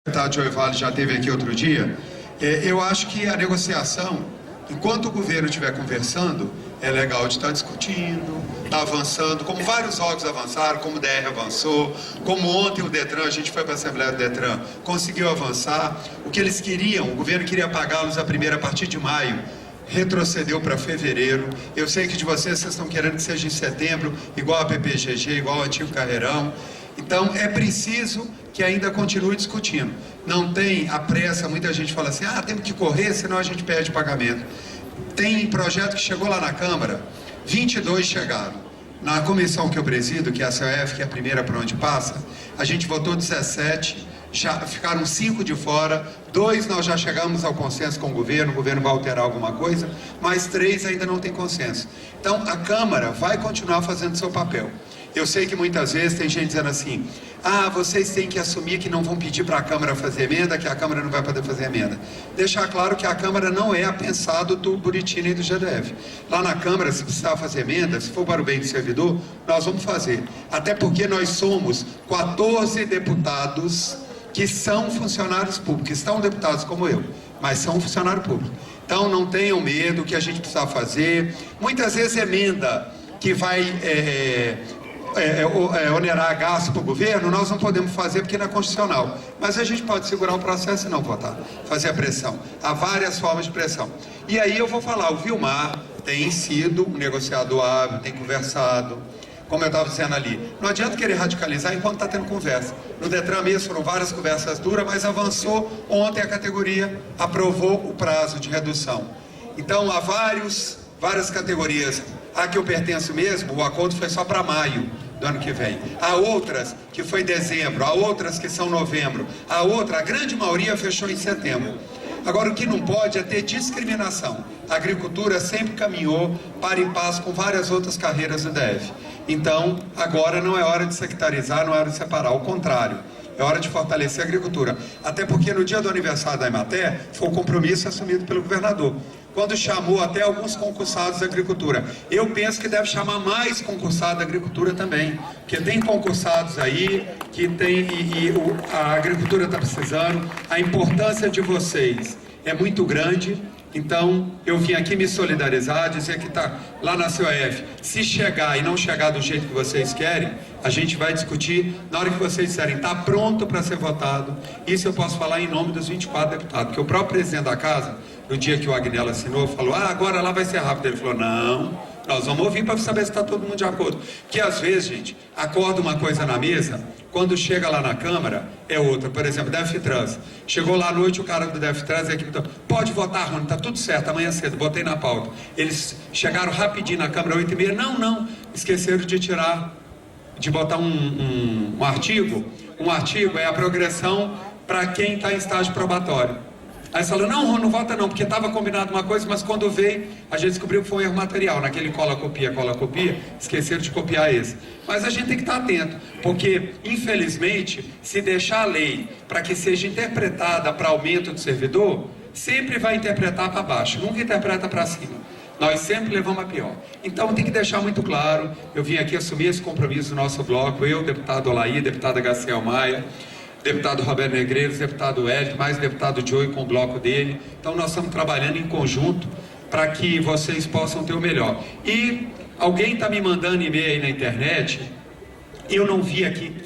O deputado Joey Vale já esteve aqui outro dia. Eu acho que a negociação, enquanto o governo estiver conversando, é legal de estar discutindo, estar avançando, como vários órgãos avançaram, como o DR avançou, como ontem o Detran, a gente foi para a Assembleia do Detran, conseguiu avançar. O que eles queriam, o governo queria pagá-los a partir de maio, retrocedeu para fevereiro. Eu sei que de vocês estão querendo que seja em setembro, igual a PPGG, igual ao antigo Carreirão. Então é preciso que ainda continue discutindo. Não tem a pressa, muita gente fala assim, temos que correr, senão a gente perde pagamento. Tem projeto que chegou lá na Câmara, 22 chegaram. Na comissão que eu presido, que é a COF, que é a primeira para onde passa, a gente votou 17, já ficaram 5 de fora, 2 nós já chegamos ao consenso com o governo vai alterar alguma coisa, mas 3 ainda não tem consenso. Então a Câmara vai continuar fazendo seu papel. Eu sei que muitas vezes tem gente dizendo assim, vocês têm que assumir que não vão pedir para a Câmara fazer emenda, que a Câmara não vai poder fazer emenda. Deixar claro que a Câmara não é a pensado do Buriti e do GDF. Lá na Câmara, se precisar fazer emenda, se for para o bem do servidor, nós vamos fazer. Até porque nós somos 14 deputados que são funcionários públicos, estão deputados como eu, mas são funcionários públicos. Então não tenham medo, o que a gente precisa fazer. Muitas vezes emenda que vai onerar gasto para o governo, nós não podemos fazer porque não é constitucional. Mas a gente pode segurar o processo e não votar, fazer a pressão. Há várias formas de pressão. E aí eu vou falar, o Vilmar tem sido um negociador hábil, tem conversado, como eu estava dizendo ali. Não adianta querer radicalizar enquanto está tendo conversa. No Detran mesmo foram várias conversas duras, mas avançou. Ontem a categoria aprovou o prazo de redução. Então há várias categorias. A que eu pertenço mesmo, o acordo foi só para maio do ano que vem. Há outras que foi dezembro, há outras que são novembro, a grande maioria fechou em setembro. Agora, o que não pode é ter discriminação. A agricultura sempre caminhou para e passo com várias outras carreiras do DF. Então, agora não é hora de sectarizar, não é hora de separar, ao contrário. É hora de fortalecer a agricultura. Até porque no dia do aniversário da Emater, foi um compromisso assumido pelo governador, quando chamou até alguns concursados da agricultura. Eu penso que deve chamar mais concursados da agricultura também, porque tem concursados aí, que tem, a agricultura está precisando, a importância de vocês é muito grande. Então, eu vim aqui me solidarizar, dizer que está lá na COF, se chegar e não chegar do jeito que vocês querem, a gente vai discutir, na hora que vocês disserem, está pronto para ser votado. Isso eu posso falar em nome dos 24 deputados, porque o próprio presidente da casa, no dia que o Agnello assinou, falou, agora lá vai ser rápido. Ele falou, não, nós vamos ouvir para saber se está todo mundo de acordo. Porque às vezes, gente, acorda uma coisa na mesa, quando chega lá na Câmara, é outra. Por exemplo, DefTrans. Chegou lá à noite o cara do DefTrans e a equipe pode votar, Rony, está tudo certo, amanhã cedo, botei na pauta. Eles chegaram rapidinho na Câmara, 8h30, não, esqueceram de botar um artigo. Um artigo é a progressão para quem está em estágio probatório. Aí você falou, não, não vota não, porque estava combinado uma coisa, mas quando veio, a gente descobriu que foi um erro material. Naquele cola-copia, esqueceram de copiar esse. Mas a gente tem que estar atento, porque, infelizmente, se deixar a lei para que seja interpretada para aumento do servidor, sempre vai interpretar para baixo, nunca interpreta para cima. Nós sempre levamos a pior. Então tem que deixar muito claro, eu vim aqui assumir esse compromisso do nosso bloco, eu, deputado Olaí, deputada Gaciel Maia, deputado Roberto Negreiros, deputado Hélio, mais deputado Joey com o bloco dele. Então nós estamos trabalhando em conjunto para que vocês possam ter o melhor. E alguém está me mandando e-mail aí na internet, eu não vi aqui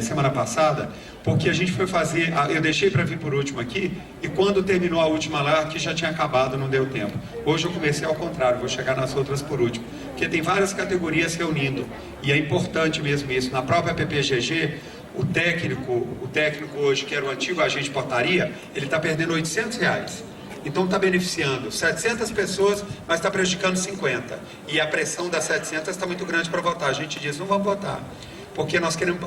semana passada, porque a gente foi fazer, eu deixei para vir por último aqui, e quando terminou a última lá, que já tinha acabado, não deu tempo. Hoje eu comecei ao contrário, vou chegar nas outras por último, porque tem várias categorias reunindo, e é importante mesmo isso. Na própria PPGG, o técnico hoje, que era o antigo agente de portaria, ele está perdendo R$800. Então está beneficiando 700 pessoas, mas está prejudicando 50. E a pressão das 700 está muito grande para votar. A gente diz, não vamos votar, porque nós queremos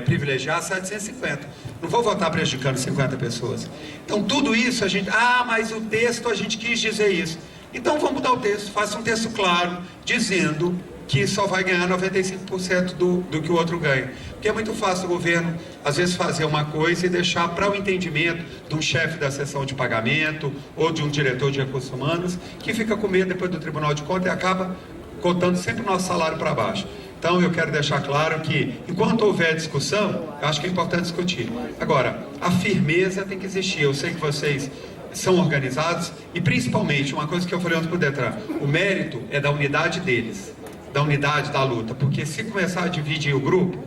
privilegiar 750. Não vou votar prejudicando 50 pessoas. Então tudo isso a gente... mas o texto a gente quis dizer isso. Então vamos mudar o texto. Faça um texto claro, dizendo que só vai ganhar 95% do que o outro ganha. Porque é muito fácil o governo, às vezes, fazer uma coisa e deixar para o entendimento de um chefe da seção de pagamento ou de um diretor de recursos humanos, que fica com medo depois do Tribunal de Contas e acaba cotando sempre o nosso salário para baixo. Então eu quero deixar claro que, enquanto houver discussão, eu acho que é importante discutir. Agora, a firmeza tem que existir. Eu sei que vocês são organizados e, principalmente, uma coisa que eu falei ontem para o Detran, o mérito é da unidade deles, da unidade da luta, porque se começar a dividir o grupo,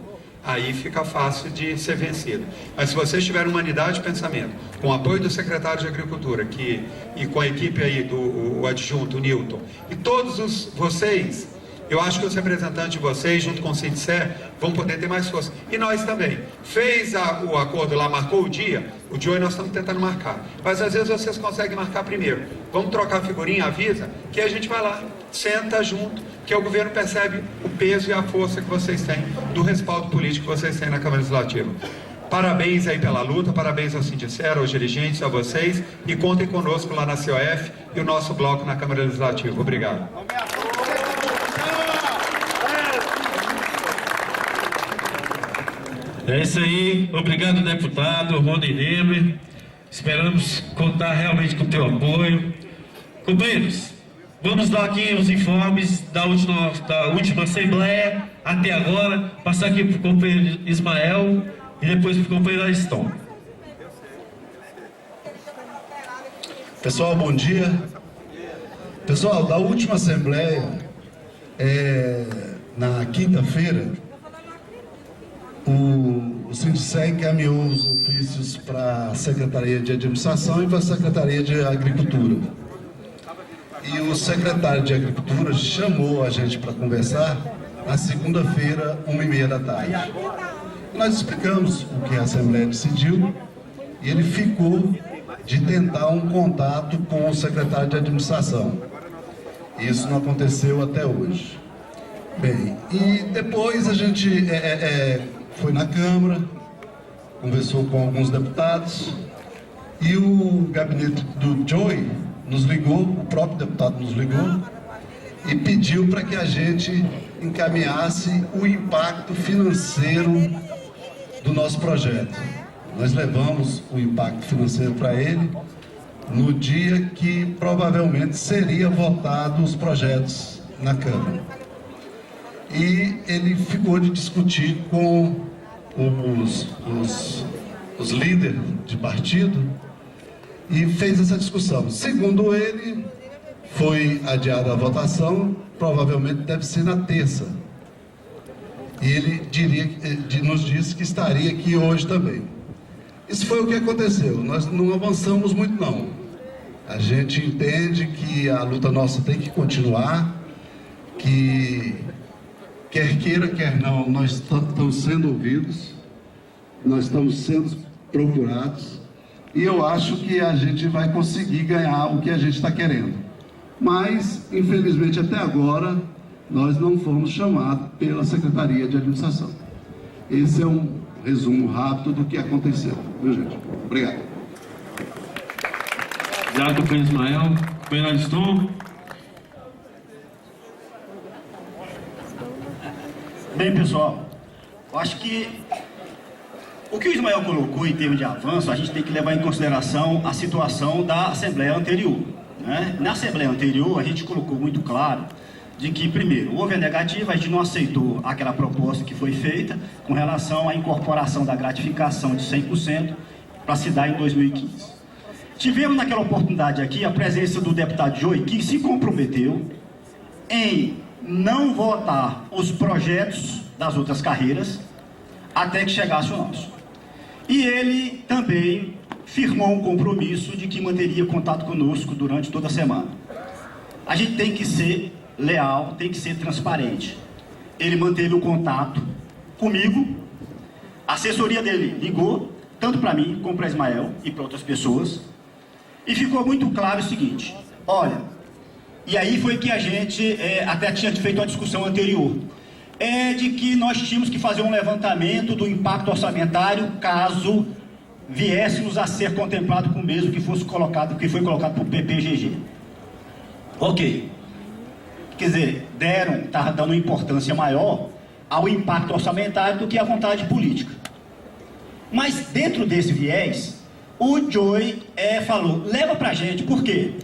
aí fica fácil de ser vencido. Mas se vocês tiverem uma unidade de pensamento, com o apoio do secretário de Agricultura, e com a equipe aí do adjunto, o Newton, e todos vocês, eu acho que os representantes de vocês, junto com o Sindicer, vão poder ter mais força. E nós também. Fez o acordo lá, marcou o dia, o Joey nós estamos tentando marcar. Mas às vezes vocês conseguem marcar primeiro. Vamos trocar a figurinha, avisa, que a gente vai lá, senta junto, que o governo percebe o peso e a força que vocês têm, do respaldo político que vocês têm na Câmara Legislativa. Parabéns aí pela luta, parabéns ao Sindicer, aos dirigentes, a vocês, e contem conosco lá na COF e o nosso bloco na Câmara Legislativa. Obrigado. É isso aí, obrigado deputado Rony Neme, esperamos contar realmente com o teu apoio. Companheiros, vamos dar aqui os informes da última Assembleia até agora, passar aqui para o companheiro Ismael e depois para o companheiro Ariston. Pessoal, bom dia. Pessoal, da última Assembleia, na quinta-feira, o Sindicer encaminhou os ofícios para a Secretaria de Administração e para a Secretaria de Agricultura. E o secretário de Agricultura chamou a gente para conversar na segunda-feira, 1h30 da tarde. Nós explicamos o que a Assembleia decidiu e ele ficou de tentar um contato com o secretário de Administração. Isso não aconteceu até hoje. Bem, e depois a gente foi na Câmara, conversou com alguns deputados e o gabinete do Joey nos ligou, o próprio deputado nos ligou e pediu para que a gente encaminhasse o impacto financeiro do nosso projeto. Nós levamos o impacto financeiro para ele no dia que provavelmente seria votado os projetos na Câmara. E ele ficou de discutir com os líderes de partido e fez essa discussão. Segundo ele, foi adiada a votação, provavelmente deve ser na terça. E ele nos disse que estaria aqui hoje também. Isso foi o que aconteceu. Nós não avançamos muito, não. A gente entende que a luta nossa tem que continuar, que quer queira, quer não, nós estamos sendo ouvidos, nós estamos sendo procurados, e eu acho que a gente vai conseguir ganhar o que a gente está querendo. Mas, infelizmente, até agora, nós não fomos chamados pela Secretaria de Administração. Esse é um resumo rápido do que aconteceu, viu, gente? Obrigado. Obrigado, companheiro Ismael. Companheiro Ariston. Bem, pessoal, eu acho que o que o Ismael colocou em termos de avanço, a gente tem que levar em consideração a situação da Assembleia anterior, né? Na Assembleia anterior, a gente colocou muito claro de que, primeiro, houve a negativa, a gente não aceitou aquela proposta que foi feita com relação à incorporação da gratificação de 100% para se dar em 2015. Tivemos naquela oportunidade aqui a presença do deputado Joey, que se comprometeu em não votar os projetos das outras carreiras até que chegasse o nosso. E ele também firmou um compromisso de que manteria contato conosco durante toda a semana. A gente tem que ser leal, tem que ser transparente. Ele manteve o contato comigo, a assessoria dele ligou, tanto para mim como para Ismael e para outras pessoas, e ficou muito claro o seguinte: olha, e aí foi que a gente até tinha feito uma discussão anterior, de que nós tínhamos que fazer um levantamento do impacto orçamentário caso viéssemos a ser contemplado com o mesmo que foi colocado por PPGG. Ok. Quer dizer, estava dando importância maior ao impacto orçamentário do que à vontade política. Mas dentro desse viés, o Joey falou, leva pra gente, por quê?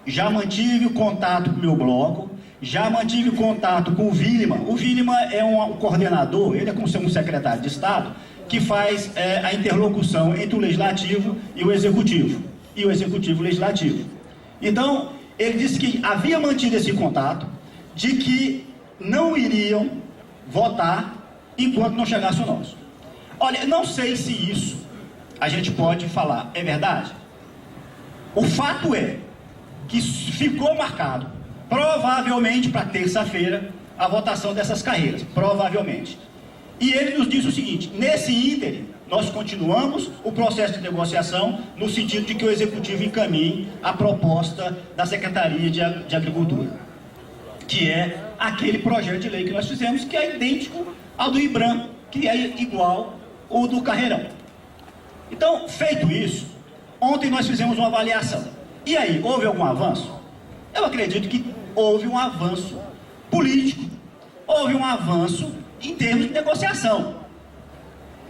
Já mantive o contato com o meu bloco, já mantive contato com o Villeman. O Villeman é um coordenador, ele é como um secretário de Estado, que faz a interlocução entre o Legislativo e o Executivo, e o Executivo Legislativo. Então, ele disse que havia mantido esse contato, de que não iriam votar enquanto não chegasse o nosso. Olha, não sei se isso a gente pode falar, é verdade? O fato é que ficou marcado, provavelmente para terça-feira, a votação dessas carreiras, provavelmente. E ele nos disse o seguinte: nesse ínterim, nós continuamos o processo de negociação no sentido de que o Executivo encaminhe a proposta da Secretaria de Agricultura, que é aquele projeto de lei que nós fizemos, que é idêntico ao do IBRAM, que é igual ao do Carreirão. Então, feito isso, ontem nós fizemos uma avaliação. E aí, houve algum avanço? Eu acredito que houve um avanço político, houve um avanço em termos de negociação.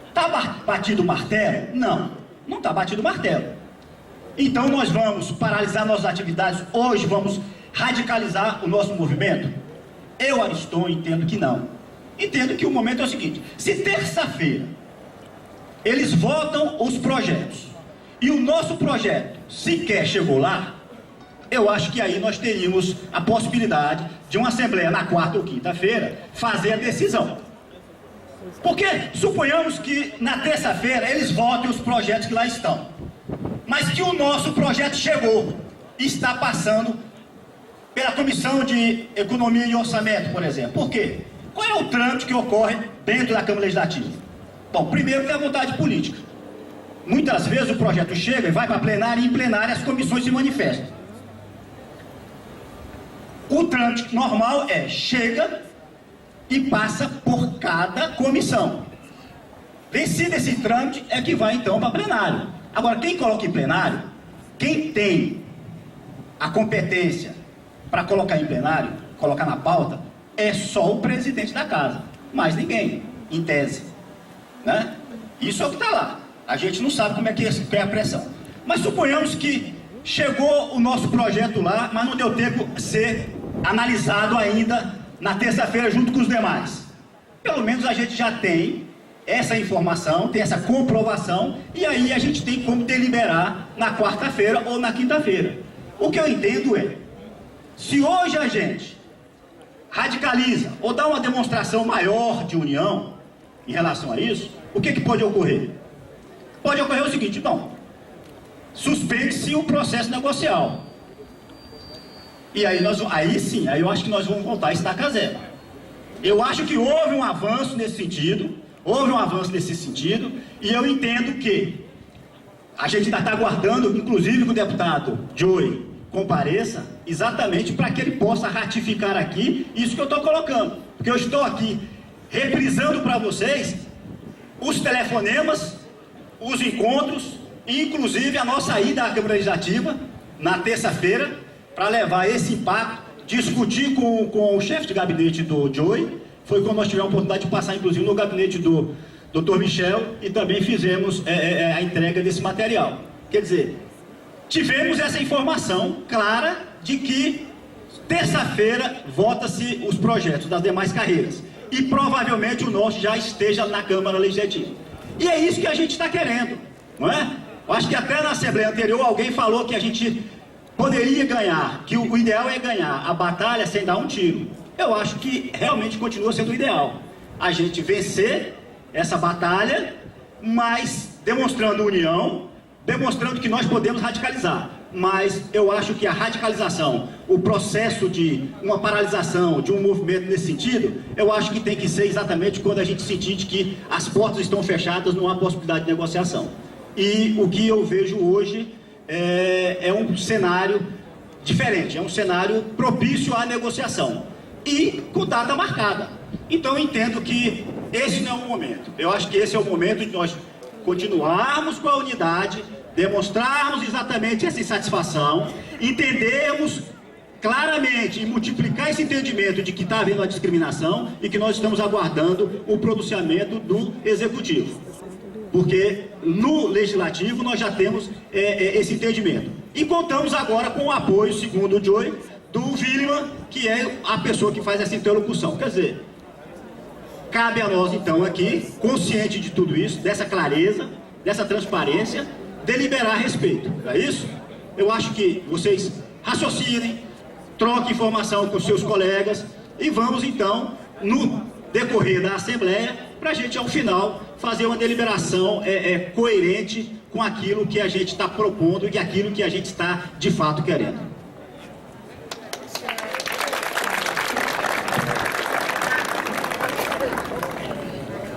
Está batido o martelo? Não, não está batido o martelo. Então nós vamos paralisar nossas atividades hoje, vamos radicalizar o nosso movimento? Eu, Ariston, entendo que não. Entendo que o momento é o seguinte: se terça-feira eles votam os projetos e o nosso projeto sequer chegou lá, eu acho que aí nós teríamos a possibilidade de uma assembleia na quarta ou quinta-feira fazer a decisão. Porque suponhamos que na terça-feira eles votem os projetos que lá estão, mas que o nosso projeto chegou e está passando pela Comissão de Economia e Orçamento, por exemplo. Por quê? Qual é o trâmite que ocorre dentro da Câmara Legislativa? Bom, primeiro tem a vontade política. Muitas vezes o projeto chega e vai para a plenária, e em plenária as comissões se manifestam. O trâmite normal é: chega e passa por cada comissão. Vencido esse trâmite é que vai então para plenário. Agora, quem coloca em plenário, quem tem a competência para colocar em plenário, colocar na pauta, é só o presidente da casa, mais ninguém, em tese, né? Isso é o que está lá. A gente não sabe como é que é a pressão. Mas suponhamos que chegou o nosso projeto lá, mas não deu tempo de ser analisado ainda na terça-feira junto com os demais. Pelo menos a gente já tem essa informação, tem essa comprovação, e aí a gente tem como deliberar na quarta-feira ou na quinta-feira. O que eu entendo é, se hoje a gente radicaliza ou dá uma demonstração maior de união em relação a isso, o que pode ocorrer? Pode ocorrer o seguinte: bom, suspende-se o processo negocial. E aí sim, aí eu acho que nós vamos voltar a estaca zero. Eu acho que houve um avanço nesse sentido, e eu entendo que a gente está aguardando, inclusive, que o deputado Joey compareça, exatamente para que ele possa ratificar aqui isso que eu estou colocando. Porque eu estou aqui reprisando para vocês os telefonemas, os encontros, e inclusive a nossa ida à Câmara Legislativa na terça-feira, para levar esse impacto, discutir com o chefe de gabinete do Joey. Foi quando nós tivemos a oportunidade de passar, inclusive, no gabinete do Dr. Michel, e também fizemos a entrega desse material. Quer dizer, tivemos essa informação clara de que terça-feira vota-se os projetos das demais carreiras, e provavelmente o nosso já esteja na Câmara Legislativa. E é isso que a gente está querendo, não é? Eu acho que até na Assembleia anterior alguém falou que a gente poderia ganhar, que o ideal é ganhar a batalha sem dar um tiro. Eu acho que realmente continua sendo o ideal a gente vencer essa batalha, mas demonstrando união, demonstrando que nós podemos radicalizar. Mas eu acho que a radicalização, o processo de uma paralisação de um movimento nesse sentido, eu acho que tem que ser exatamente quando a gente sentir que as portas estão fechadas, não há possibilidade de negociação. E o que eu vejo hoje é um cenário diferente, é um cenário propício à negociação e com data marcada. Então eu entendo que esse não é o momento. Eu acho que esse é o momento de nós continuarmos com a unidade, demonstrarmos exatamente essa insatisfação, entendermos claramente e multiplicar esse entendimento de que está havendo a discriminação e que nós estamos aguardando o pronunciamento do Executivo. Porque no Legislativo nós já temos esse entendimento. E contamos agora com o apoio, segundo o Joey, do Willeman, que é a pessoa que faz essa interlocução. Quer dizer, cabe a nós, então, aqui, consciente de tudo isso, dessa clareza, dessa transparência, deliberar a respeito. É isso? Eu acho que vocês raciocinem, troquem informação com seus colegas e vamos, então, no decorrer da Assembleia, para a gente, ao final, fazer uma deliberação coerente com aquilo que a gente está propondo e aquilo que a gente está, de fato, querendo.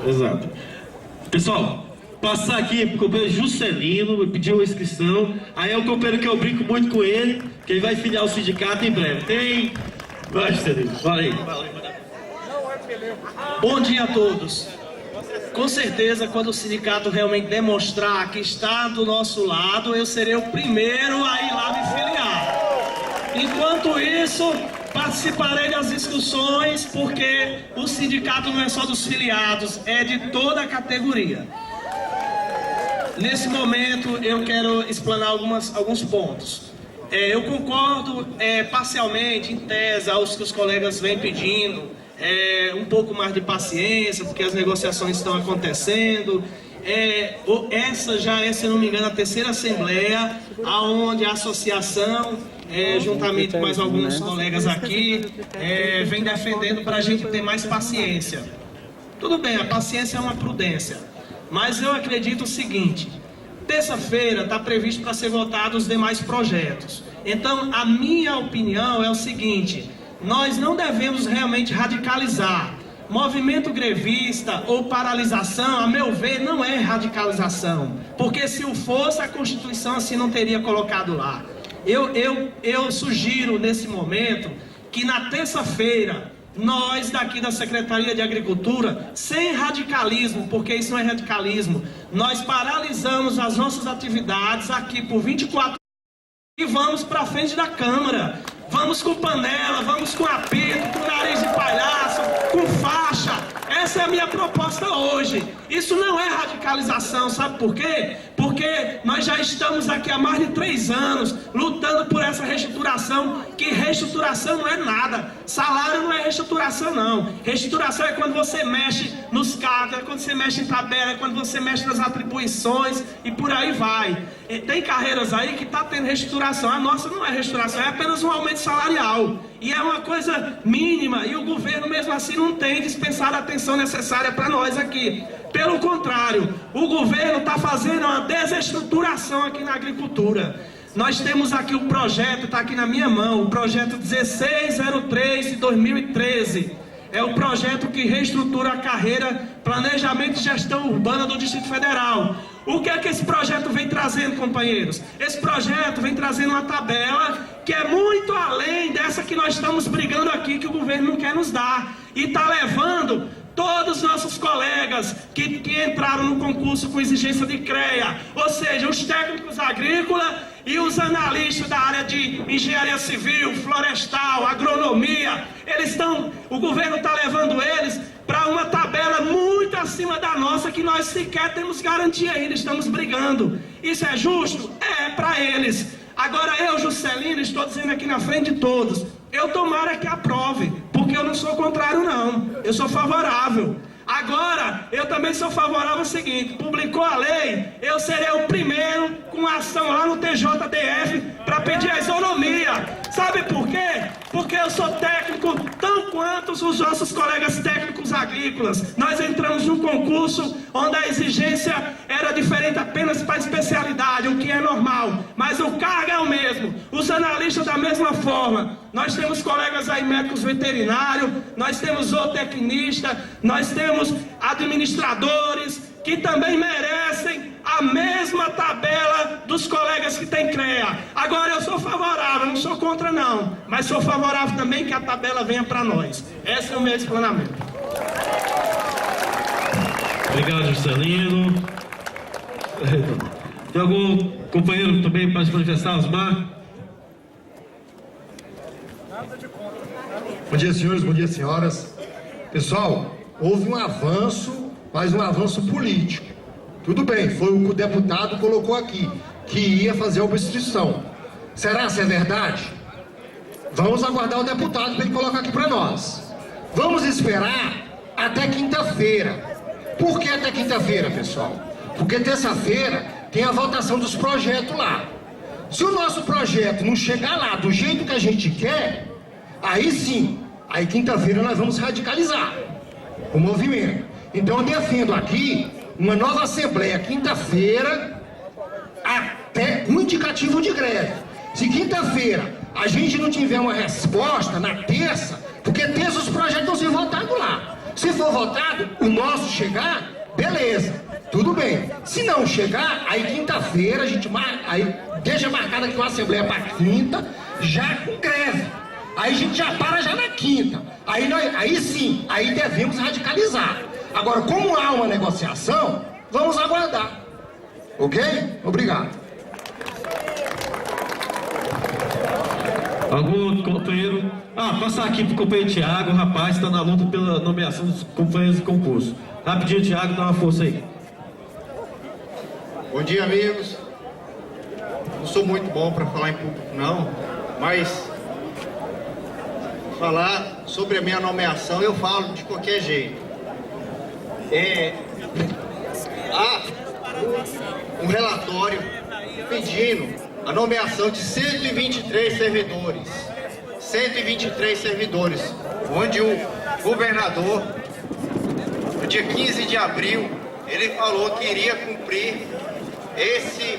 Exato. Pessoal, passar aqui pro companheiro Juscelino, me pediu uma inscrição. Aí é um companheiro que eu brinco muito com ele, que ele vai filiar o sindicato em breve. Tem... Vai, Juscelino, fala aí. Bom dia a todos. Com certeza, quando o sindicato realmente demonstrar que está do nosso lado, eu serei o primeiro a ir lá me filiar. Enquanto isso, participarei das discussões, porque o sindicato não é só dos filiados, é de toda a categoria. Nesse momento, eu quero explanar alguns pontos. Eu concordo parcialmente, em tese, aos que os colegas vêm pedindo, um pouco mais de paciência, porque as negociações estão acontecendo. Essa já é, se não me engano, a terceira assembleia, onde a associação, juntamente com mais alguns colegas aqui, vem defendendo para a gente ter mais paciência. Tudo bem, a paciência é uma prudência, mas eu acredito o seguinte: terça-feira está previsto para ser votado os demais projetos. Então, a minha opinião é o seguinte: nós não devemos realmente radicalizar. Movimento grevista ou paralisação, a meu ver, não é radicalização, porque se o fosse, a Constituição assim não teria colocado lá. Eu sugiro nesse momento que na terça-feira, nós daqui da Secretaria de Agricultura, sem radicalismo, porque isso não é radicalismo, nós paralisamos as nossas atividades aqui por 24 horas e vamos para frente da Câmara. Vamos com panela, vamos com apito, com nariz de palhaço, com faixa. Essa é a minha proposta hoje. Isso não é radicalização, sabe por quê? Porque nós já estamos aqui há mais de 3 anos lutando por essa reestruturação, que reestruturação não é nada. Salário não é reestruturação, não. Reestruturação é quando você mexe nos cargos, é quando você mexe em tabela, é quando você mexe nas atribuições e por aí vai. Tem carreiras aí que está tendo reestruturação. A nossa não é reestruturação, é apenas um aumento salarial. E é uma coisa mínima, e o governo mesmo assim não tem dispensado a atenção necessária para nós aqui. Pelo contrário, o governo está fazendo uma desestruturação aqui na agricultura. Nós temos aqui o projeto, está aqui na minha mão, o projeto 1603 de 2013. É o projeto que reestrutura a carreira Planejamento e Gestão Urbana do Distrito Federal. O que é que esse projeto vem trazendo, companheiros? Esse projeto vem trazendo uma tabela que é muito além dessa que nós estamos brigando aqui, que o governo não quer nos dar. E está levando todos os nossos colegas que entraram no concurso com exigência de CREA, ou seja, os técnicos agrícolas e os analistas da área de engenharia civil, florestal, agronomia, o governo está levando eles para uma tabela muito acima da nossa, que nós sequer temos garantia ainda, estamos brigando. Isso é justo? É, para eles. Agora eu, Juscelino, estou dizendo aqui na frente de todos, eu tomara que aprove, porque eu não sou contrário não, eu sou favorável. Agora, eu também sou favorável ao seguinte: publicou a lei, eu serei o primeiro com ação lá no TJDF para pedir a isonomia. Sabe por quê? Porque eu sou técnico tão quanto os nossos colegas técnicos agrícolas. Nós entramos num concurso onde a exigência era diferente apenas para a especialidade, o que é normal, mas o cargo é o mesmo, os analistas da mesma forma. Nós temos colegas aí, médicos veterinários, nós temos zootecnistas, nós temos administradores que também merecem a mesma tabela dos colegas que têm CREA. Agora eu sou favorável, não sou contra não, mas sou favorável também que a tabela venha para nós. Esse é o meu explanamento. Obrigado, Juscelino. Tem algum companheiro também para se manifestar, Osmar? Bom dia, senhores, bom dia, senhoras. Pessoal, houve um avanço, mas um avanço político. Tudo bem, foi o que o deputado colocou aqui, que ia fazer a obstrução. Será se é verdade? Vamos aguardar o deputado para ele colocar aqui para nós. Vamos esperar até quinta-feira. Por que até quinta-feira, pessoal? Porque terça-feira tem a votação dos projetos lá. Se o nosso projeto não chegar lá do jeito que a gente quer, aí sim, aí quinta-feira nós vamos radicalizar o movimento. Então eu defendo aqui uma nova assembleia quinta-feira, até com indicativo de greve. Se quinta-feira a gente não tiver uma resposta na terça, porque terça os projetos vão ser votados lá. Se for votado, o nosso chegar, beleza, tudo bem. Se não chegar, aí quinta-feira a gente aí deixa marcada aqui uma assembleia para quinta, já com greve. Aí a gente já para já na quinta. Aí sim, aí devemos radicalizar. Agora, como há uma negociação, vamos aguardar. Ok? Obrigado. Algum outro companheiro? Passar aqui pro companheiro Tiago, o rapaz está na luta pela nomeação dos companheiros de concurso. Rapidinho, Tiago, dá uma força aí. Bom dia, amigos. Não sou muito bom para falar em público, não, mas falar sobre a minha nomeação eu falo de qualquer jeito. Há um relatório pedindo a nomeação de 123 servidores. 123 servidores, onde o governador, no dia 15 de abril, ele falou que iria cumprir esse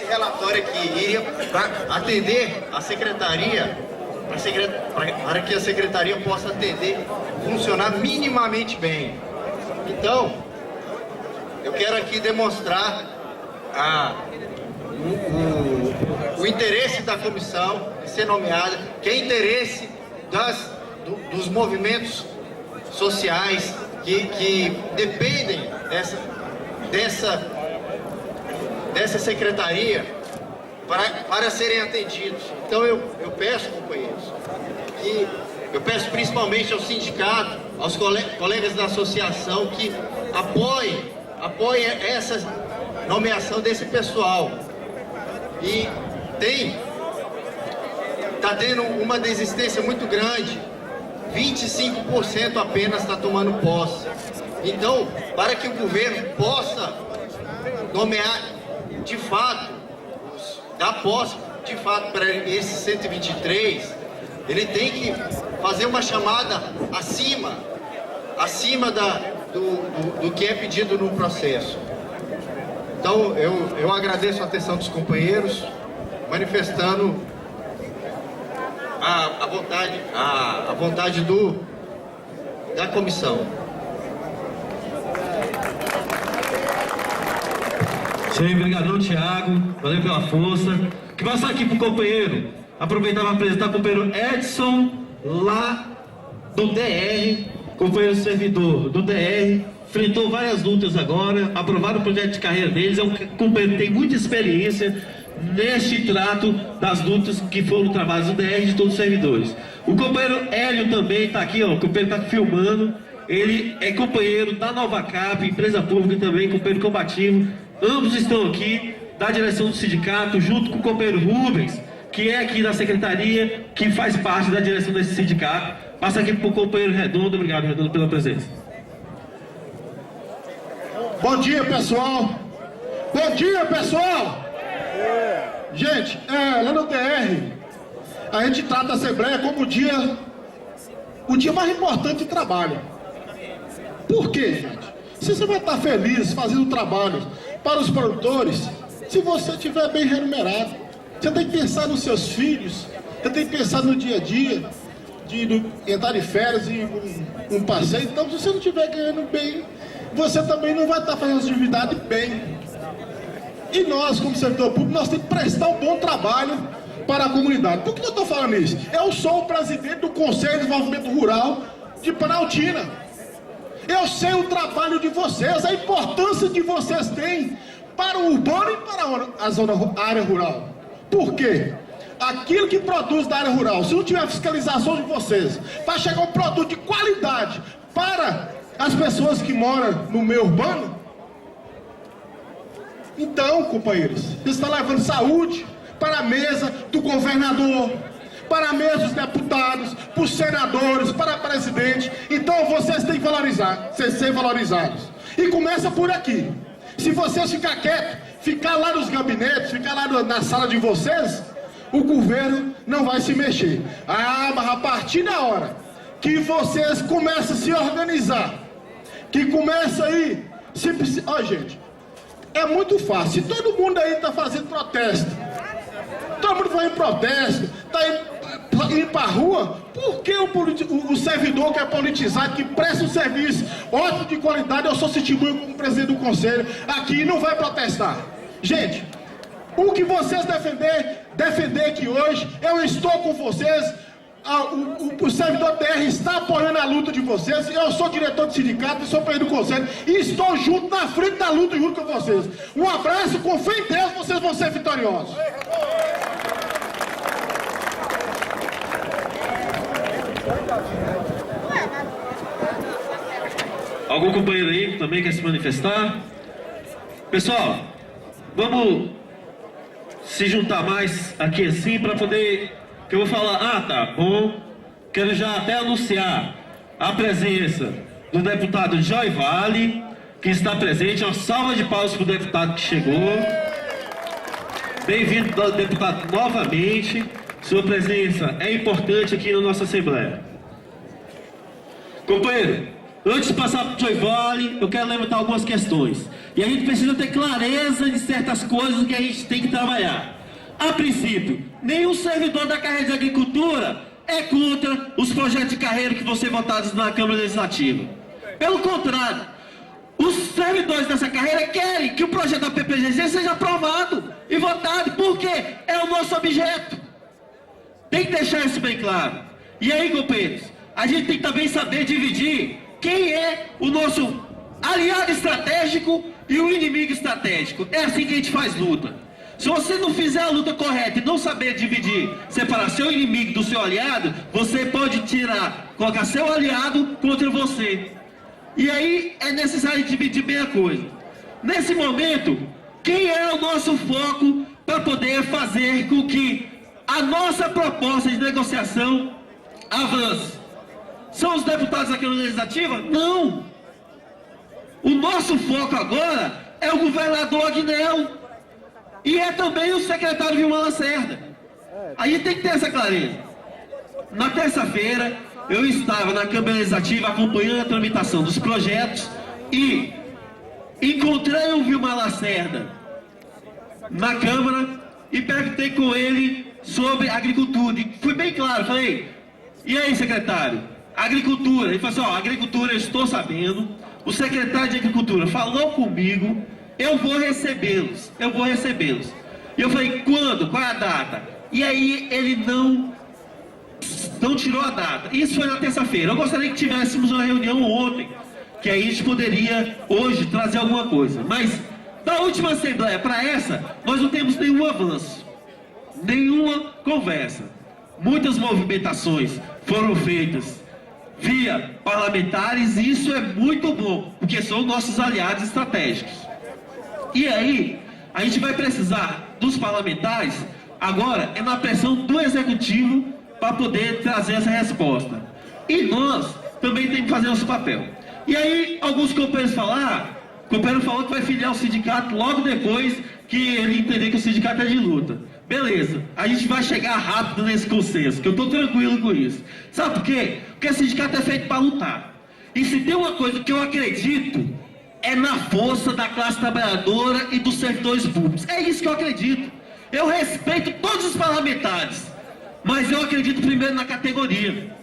relatório aqui, iria atender a secretaria, para que a secretaria possa atender, funcionar minimamente bem. Então, eu quero aqui demonstrar o interesse da comissão de ser nomeada, que é interesse dos movimentos sociais que dependem dessa secretaria para serem atendidos. Então eu peço, companheiros, eu peço principalmente ao sindicato, aos colegas da associação que apoiem essa nomeação desse pessoal. E está tendo uma desistência muito grande, 25% apenas está tomando posse. Então, para que o governo possa nomear de fato, dar posse de fato para esses 123, ele tem que fazer uma chamada acima do que é pedido no processo. Então, eu agradeço a atenção dos companheiros, manifestando a vontade da comissão. Sim, obrigadão, Tiago. Valeu pela força. Que passar aqui pro companheiro. Aproveitar para apresentar o companheiro Edson, lá do DR, companheiro servidor do DR. Enfrentou várias lutas agora, aprovaram o projeto de carreira deles, é um companheiro que tem muita experiência neste trato das lutas que foram travadas no DR de todos os servidores. O companheiro Hélio também está aqui, ó, o companheiro está filmando, ele é companheiro da Nova Cap, empresa pública também, companheiro combativo, ambos estão aqui da direção do sindicato, junto com o companheiro Rubens, que é aqui da secretaria, que faz parte da direção desse sindicato. Passa aqui para o companheiro Redondo, obrigado Redondo pela presença. Bom dia, pessoal! Bom dia, pessoal! Gente, lá no DR, a gente trata a Assembleia como o dia mais importante de trabalho. Por quê, gente? Se você vai estar feliz fazendo trabalho para os produtores, se você estiver bem remunerado, você tem que pensar nos seus filhos, você tem que pensar no dia a dia, de entrar de férias e um passeio. Então, se você não estiver ganhando bem, você também não vai estar fazendo as atividades bem. E nós, como setor público, nós temos que prestar um bom trabalho para a comunidade. Por que eu estou falando isso? Eu sou o presidente do Conselho de Desenvolvimento Rural de Planaltina. Eu sei o trabalho de vocês, a importância que vocês têm para o urbano e para a área rural. Por quê? Aquilo que produz da área rural, se não tiver fiscalização de vocês, vai chegar um produto de qualidade para as pessoas que moram no meio urbano. Então, companheiros, você está levando saúde para a mesa do governador, para a mesa dos deputados, para os senadores, para presidente. Então vocês têm que ser valorizados. E começa por aqui. Se vocês ficar quietos, ficar lá nos gabinetes, ficar lá na sala de vocês, o governo não vai se mexer. Ah, mas a partir da hora que vocês começam a se organizar, que começa aí, ó, gente, é muito fácil. Se todo mundo aí está fazendo protesto, todo mundo vai em protesto, está indo para a rua, por que o servidor que é politizado, que presta um serviço ótimo de qualidade, eu sou testemunho como presidente do conselho, aqui não vai protestar? Gente, o que vocês defender aqui hoje, eu estou com vocês, o servidor TR está apoiando a luta de vocês, eu sou diretor de sindicato, sou presidente do conselho, e estou junto na frente da luta junto com vocês. Um abraço, com fé em Deus, vocês vão ser vitoriosos. Algum companheiro aí também quer se manifestar? Pessoal, vamos se juntar mais aqui assim para poder, que eu vou falar, ah, tá bom, quero já até anunciar a presença do deputado Joy Vale, que está presente. Uma salva de palmas para o deputado que chegou. Bem-vindo, deputado, novamente. Sua presença é importante aqui na nossa Assembleia. Companheiro, antes de passar para o Joy Vale, eu quero levantar algumas questões. E a gente precisa ter clareza de certas coisas que a gente tem que trabalhar. A princípio, nenhum servidor da carreira de agricultura é contra os projetos de carreira que vão ser votados na Câmara Legislativa. Pelo contrário, os servidores dessa carreira querem que o projeto da PPGC seja aprovado e votado, porque é o nosso objeto. Tem que deixar isso bem claro. E aí, companheiros, a gente tem que também saber dividir quem é o nosso aliado estratégico e o inimigo estratégico. É assim que a gente faz luta. Se você não fizer a luta correta e não saber dividir, separar seu inimigo do seu aliado, você pode colocar seu aliado contra você. E aí é necessário dividir bem a coisa. Nesse momento, quem é o nosso foco para poder fazer com que a nossa proposta de negociação avance? São os deputados da Câmara Legislativa? Não! O nosso foco agora é o governador Agnel e é também o secretário Vilmar Lacerda. A gente tem que ter essa clareza. Na terça-feira, eu estava na Câmara Legislativa acompanhando a tramitação dos projetos e encontrei o Vilmar Lacerda na Câmara e perguntei com ele sobre agricultura. E fui bem claro, falei, e aí, secretário? Agricultura. Ele falou assim, ó, agricultura eu estou sabendo, o secretário de Agricultura falou comigo, eu vou recebê-los. E eu falei, quando? Qual é a data? E aí ele não tirou a data. Isso foi na terça-feira. Eu gostaria que tivéssemos uma reunião ontem, que aí a gente poderia hoje trazer alguma coisa. Mas da última Assembleia para essa, nós não temos nenhum avanço, nenhuma conversa. Muitas movimentações foram feitas via parlamentares, e isso é muito bom, porque são nossos aliados estratégicos. E aí, a gente vai precisar dos parlamentares, agora é na pressão do Executivo para poder trazer essa resposta. E nós também temos que fazer nosso papel. E aí, alguns companheiros falaram, o companheiro falou que vai filiar o sindicato logo depois que ele entender que o sindicato é de luta. Beleza, a gente vai chegar rápido nesse consenso, que eu estou tranquilo com isso. Sabe por quê? Porque o sindicato é feito para lutar. E se tem uma coisa que eu acredito, é na força da classe trabalhadora e dos servidores públicos. É isso que eu acredito. Eu respeito todos os parlamentares, mas eu acredito primeiro na categoria.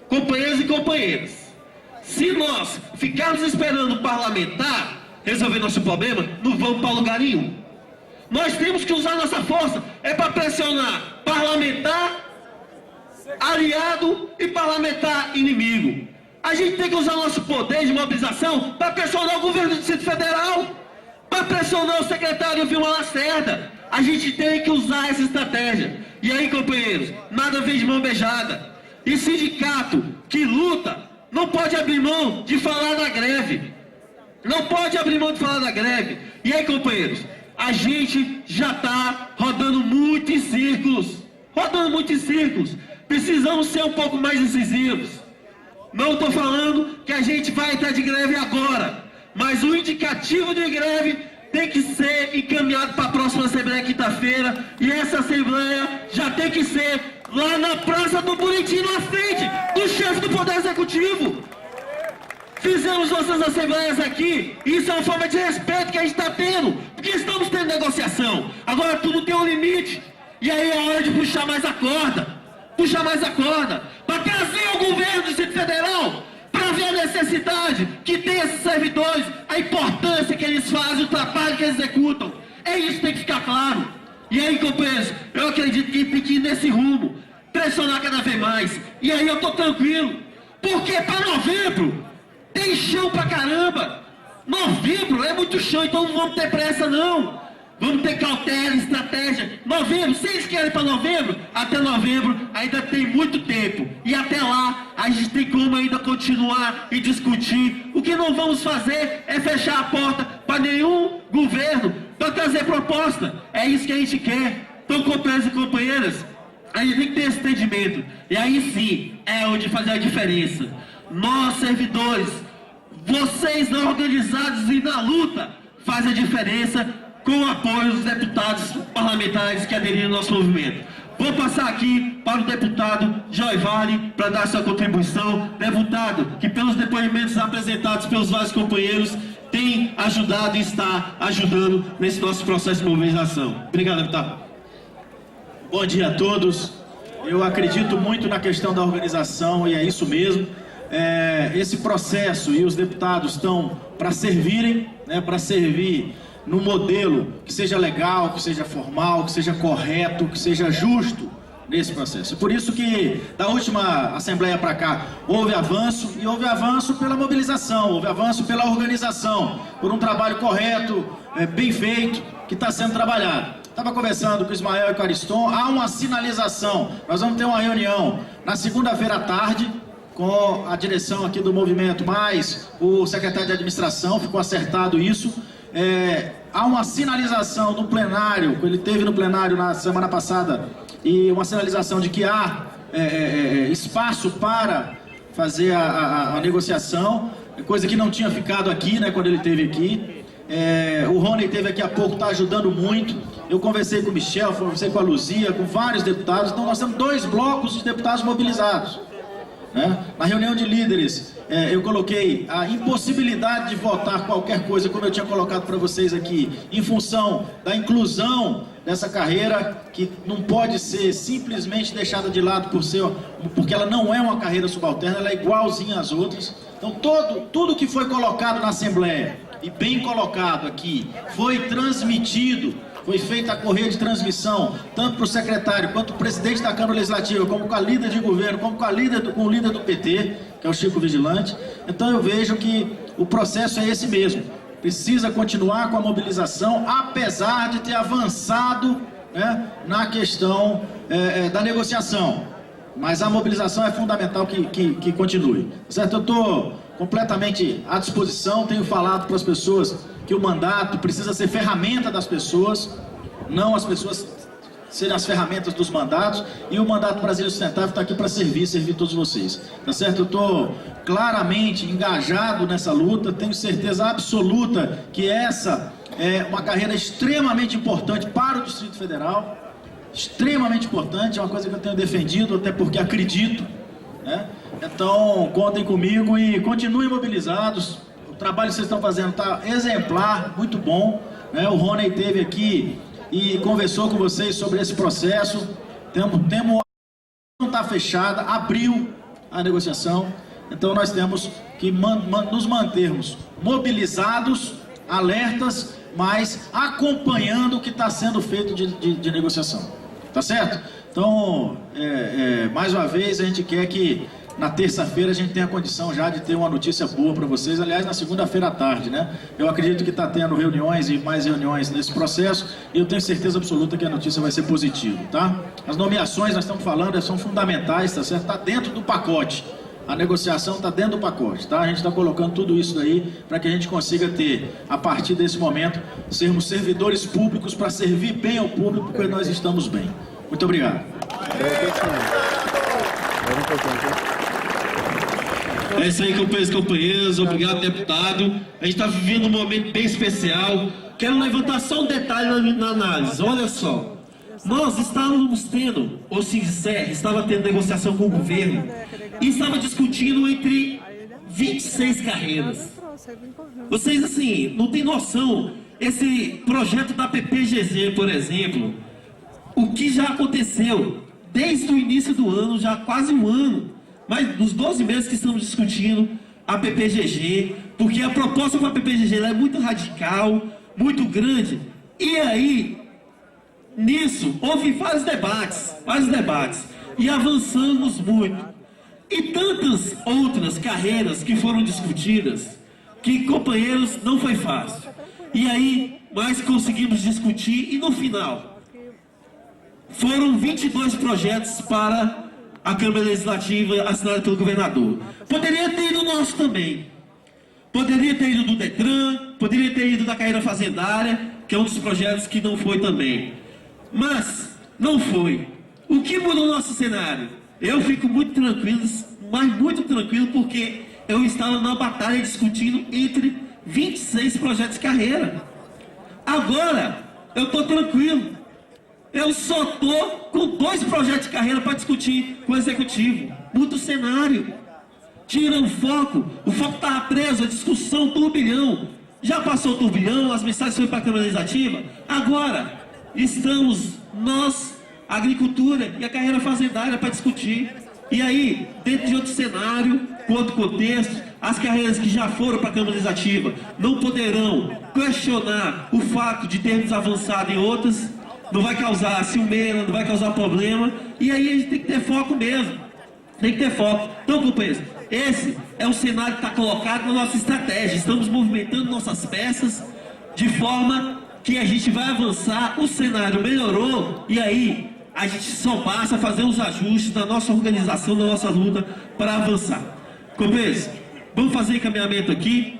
Companheiros e companheiras, se nós ficarmos esperando o parlamentar resolver nosso problema, não vamos para lugar nenhum. Nós temos que usar nossa força, é para pressionar parlamentar, aliado e parlamentar inimigo. A gente tem que usar nosso poder de mobilização para pressionar o governo do Distrito Federal, para pressionar o secretário Vilmar Lacerda. A gente tem que usar essa estratégia. E aí, companheiros, nada vem de mão beijada. E sindicato que luta não pode abrir mão de falar da greve. Não pode abrir mão de falar da greve. E aí, companheiros, a gente já está rodando muito em círculos. rodando muito em círculos. Precisamos ser um pouco mais incisivos. Não estou falando que a gente vai entrar de greve agora, mas o indicativo de greve tem que ser encaminhado para a próxima Assembleia quinta-feira, e essa Assembleia já tem que ser lá na Praça do Buriti, na frente do chefe do Poder Executivo. Fizemos nossas assembleias aqui, e isso é uma forma de respeito que a gente está tendo, porque estamos tendo negociação. Agora tudo tem um limite, e aí é hora de puxar mais a corda, para trazer o governo do Distrito Federal, para ver a necessidade que tem esses servidores, a importância que eles fazem, o trabalho que eles executam. É isso que tem que ficar claro. E aí, companheiros, eu acredito que tem que ir nesse rumo, pressionar cada vez mais. E aí eu tô tranquilo, porque para novembro tem chão pra caramba. Novembro é muito chão, então não vamos ter pressa não. Vamos ter cautela, estratégia. Novembro, se eles querem para novembro, até novembro ainda tem muito tempo. E até lá, a gente tem como ainda continuar e discutir. O que não vamos fazer é fechar a porta para nenhum governo para trazer proposta. É isso que a gente quer. Então, companheiros e companheiras, a gente tem que ter esse entendimento. E aí sim, é onde fazer a diferença. Nós, servidores, vocês não organizados e na luta, fazem a diferença com o apoio dos deputados parlamentares que aderiram ao nosso movimento. Vou passar aqui para o deputado Joy Vale para dar sua contribuição. Deputado, que pelos depoimentos apresentados pelos vários companheiros, tem ajudado e está ajudando nesse nosso processo de mobilização. Obrigado, deputado. Bom dia a todos. Eu acredito muito na questão da organização e é isso mesmo. Esse processo e os deputados estão para servirem, para servir num modelo que seja legal, que seja formal, que seja correto, que seja justo nesse processo. Por isso que da última Assembleia para cá houve avanço, e houve avanço pela mobilização, houve avanço pela organização, por um trabalho correto, bem feito, que está sendo trabalhado. Estava conversando com o Ismael e com o Ariston, há uma sinalização, nós vamos ter uma reunião na segunda-feira à tarde, com a direção aqui do movimento, mais o secretário de administração, ficou acertado isso. Há uma sinalização no plenário, ele teve no plenário na semana passada, e uma sinalização de que há espaço para fazer a negociação, coisa que não tinha ficado aqui, quando ele esteve aqui. O Rony esteve aqui há pouco, está ajudando muito. Eu conversei com o Michel, conversei com a Luzia, com vários deputados, então nós temos 2 blocos de deputados mobilizados. Na reunião de líderes, eu coloquei a impossibilidade de votar qualquer coisa, como eu tinha colocado para vocês aqui, em função da inclusão dessa carreira, que não pode ser simplesmente deixada de lado porque ela não é uma carreira subalterna, ela é igualzinha às outras. Então tudo que foi colocado na Assembleia, e bem colocado aqui, foi transmitido, foi feita a correia de transmissão, tanto para o secretário, quanto o presidente da Câmara Legislativa, como com a líder de governo, como com o líder do PT, que é o Chico Vigilante. Então eu vejo que o processo é esse mesmo. Precisa continuar com a mobilização, apesar de ter avançado na questão da negociação. Mas a mobilização é fundamental que continue. Certo? Eu estou completamente à disposição, tenho falado para as pessoas que o mandato precisa ser ferramenta das pessoas, não as pessoas serem as ferramentas dos mandatos, e o mandato Brasília Sustentável está aqui para servir todos vocês, tá certo? Eu estou claramente engajado nessa luta, tenho certeza absoluta que essa é uma carreira extremamente importante para o Distrito Federal, extremamente importante, é uma coisa que eu tenho defendido, até porque acredito, Então, contem comigo e continuem mobilizados. O trabalho que vocês estão fazendo está exemplar, muito bom, O Rony esteve aqui e conversou com vocês sobre esse processo. Não está fechada, abriu a negociação, então nós temos que nos mantermos mobilizados, alertas, mas acompanhando o que está sendo feito de negociação, tá certo? Então, mais uma vez, a gente quer que na terça-feira a gente tenha condição já de ter uma notícia boa para vocês, aliás, na segunda-feira à tarde, Eu acredito que está tendo reuniões e mais reuniões nesse processo, e eu tenho certeza absoluta que a notícia vai ser positiva, tá? As nomeações, nós estamos falando, são fundamentais, tá certo? Está dentro do pacote. A negociação está dentro do pacote, tá? A gente está colocando tudo isso daí para que a gente consiga ter, a partir desse momento, sermos servidores públicos para servir bem ao público, porque nós estamos bem. Muito obrigado. É isso aí, companheiros e companheiras. Obrigado, deputado. A gente está vivendo um momento bem especial. Quero levantar só um detalhe na análise. Olha só. Nós estávamos tendo, o Sincer estava tendo negociação com o governo e estava discutindo entre 26 carreiras. Vocês, assim, não tem noção. Esse projeto da PPGG, por exemplo, o que já aconteceu desde o início do ano, já há quase um ano, mas nos 12 meses que estamos discutindo a PPGG, porque a proposta para a PPGG ela é muito radical, muito grande, e aí, nisso, houve vários debates, e avançamos muito. E tantas outras carreiras que foram discutidas, que, companheiros, não foi fácil. E aí, mas conseguimos discutir, e no final, foram 22 projetos para a Câmara Legislativa assinada pelo governador. Poderia ter ido o nosso também. Poderia ter ido do Detran, poderia ter ido da carreira fazendária, que é um dos projetos que não foi também. Mas não foi. O que mudou o nosso cenário? Eu fico muito tranquilo, mas muito tranquilo, porque eu estava na batalha discutindo entre 26 projetos de carreira. Agora, eu estou tranquilo. Eu só estou com 2 projetos de carreira para discutir com o Executivo. Muda o cenário. Tira o foco estava preso, a discussão, turbilhão. Já passou o turbilhão, as mensagens foram para a Câmara Legislativa. Agora, estamos nós, a agricultura e a carreira fazendária para discutir. E aí, dentro de outro cenário, com outro contexto, as carreiras que já foram para a Câmara Legislativa não poderão questionar o fato de termos avançado em outras. Não vai causar ciumeira, não vai causar problema. E aí a gente tem que ter foco mesmo. Tem que ter foco. Então, companheiros, esse é o cenário que está colocado na nossa estratégia. Estamos movimentando nossas peças de forma que a gente vai avançar. O cenário melhorou e aí a gente só passa a fazer os ajustes da nossa organização, da nossa luta para avançar. Companheiros, vamos fazer encaminhamento aqui.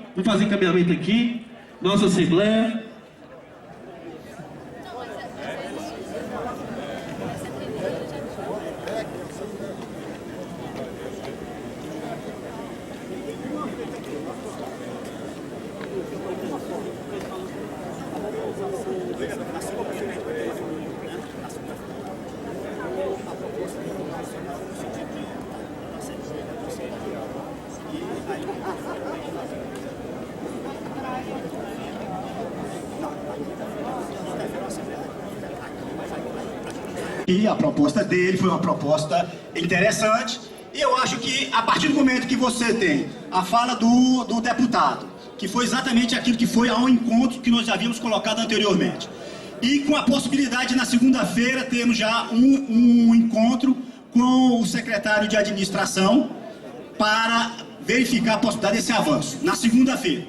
Nossa Assembleia. E a proposta dele foi uma proposta interessante. E eu acho que, a partir do momento que você tem a fala do deputado, que foi exatamente aquilo que foi ao encontro que nós já havíamos colocado anteriormente, e com a possibilidade, na segunda-feira, termos já um encontro com o secretário de administração para verificar a possibilidade desse avanço, na segunda-feira.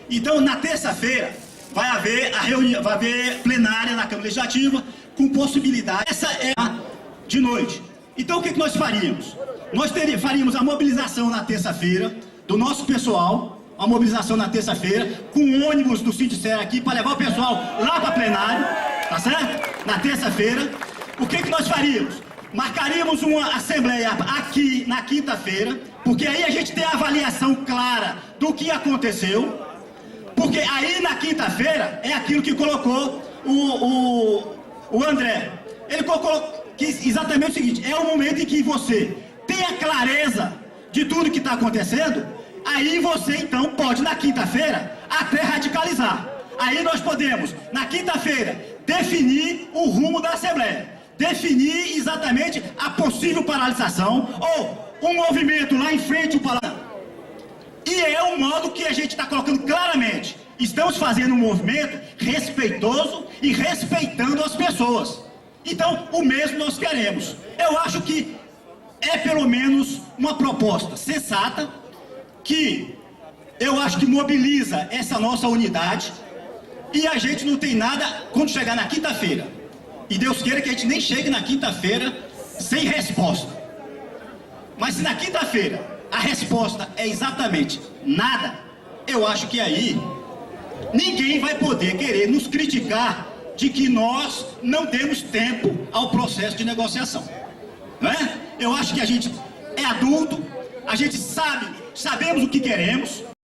Então, na terça-feira, vai haver a reunião, vai haver plenária na Câmara Legislativa, com possibilidade, essa é a de noite. Então o que nós faríamos? Nós faríamos a mobilização na terça-feira do nosso pessoal, a mobilização na terça-feira, com o ônibus do Sindicer aqui, para levar o pessoal lá para plenário, tá certo? Na terça-feira. O que nós faríamos? Marcaríamos uma assembleia aqui na quinta-feira, porque aí a gente tem a avaliação clara do que aconteceu, porque aí na quinta-feira é aquilo que colocou o André. Ele colocou que exatamente o seguinte: é o momento em que você tem a clareza de tudo que está acontecendo, aí você então pode na quinta-feira até radicalizar. Aí nós podemos, na quinta-feira, definir o rumo da Assembleia, definir exatamente a possível paralisação ou um movimento lá em frente ao Palácio. E é um modo que a gente está colocando claramente. Estamos fazendo um movimento respeitoso e respeitando as pessoas. Então, o mesmo nós queremos. Eu acho que é pelo menos uma proposta sensata, que eu acho que mobiliza essa nossa unidade, e a gente não tem nada quando chegar na quinta-feira. E Deus queira que a gente nem chegue na quinta-feira sem resposta. Mas se na quinta-feira a resposta é exatamente nada, eu acho que aí ninguém vai poder querer nos criticar de que nós não demos tempo ao processo de negociação. né? Eu acho que a gente é adulto, a gente sabemos o que queremos,